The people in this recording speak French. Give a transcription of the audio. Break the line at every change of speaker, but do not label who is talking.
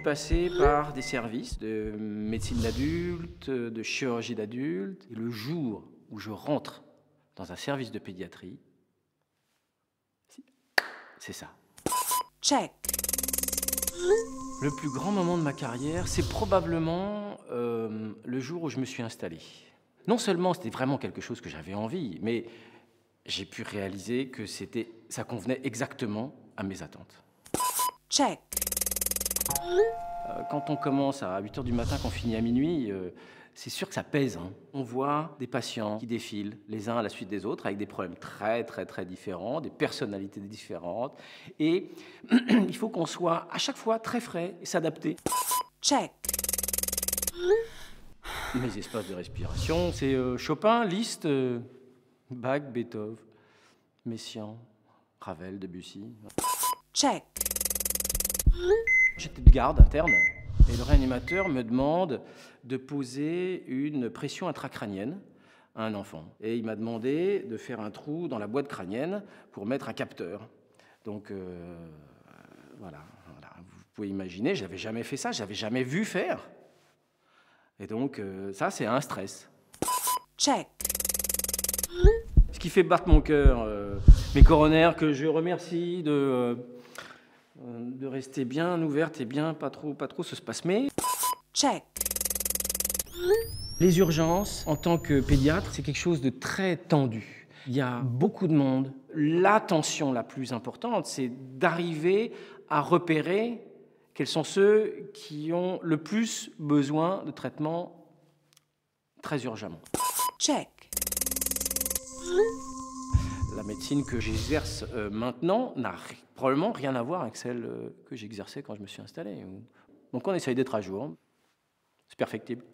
suis passé par des services de médecine d'adulte, de chirurgie d'adulte. Et le jour où je rentre dans un service de pédiatrie, c'est ça.
Check.
Le plus grand moment de ma carrière, c'est probablement le jour où je me suis installé. Non seulement c'était vraiment quelque chose que j'avais envie, mais j'ai pu réaliser que ça convenait exactement à mes attentes.
Check.
Quand on commence à 8 h du matin, qu'on finit à minuit, c'est sûr que ça pèse. Hein. On voit des patients qui défilent les uns à la suite des autres avec des problèmes très différents, des personnalités différentes. Et il faut qu'on soit à chaque fois très frais et s'adapter.
Check.
Mes espaces de respiration, c'est Chopin, Liszt, Bach, Beethoven, Messiaen, Ravel, Debussy.
Check.
J'étais de garde interne et le réanimateur me demande de poser une pression intracrânienne à un enfant. Et il m'a demandé de faire un trou dans la boîte crânienne pour mettre un capteur. Donc voilà. Vous pouvez imaginer, j'avais jamais fait ça, j'avais jamais vu faire. Et donc ça, c'est un stress.
Check.
Ce qui fait battre mon cœur, mes coronaires que je remercie de rester bien ouverte et bien pas trop se spasmer.
Check.
Les urgences, en tant que pédiatre, c'est quelque chose de très tendu. Il y a beaucoup de monde. La tension la plus importante, c'est d'arriver à repérer quels sont ceux qui ont le plus besoin de traitement très urgemment.
Check.
La médecine que j'exerce maintenant n'a probablement rien à voir avec celle que j'exerçais quand je me suis installé. Donc on essaye d'être à jour. C'est perfectible.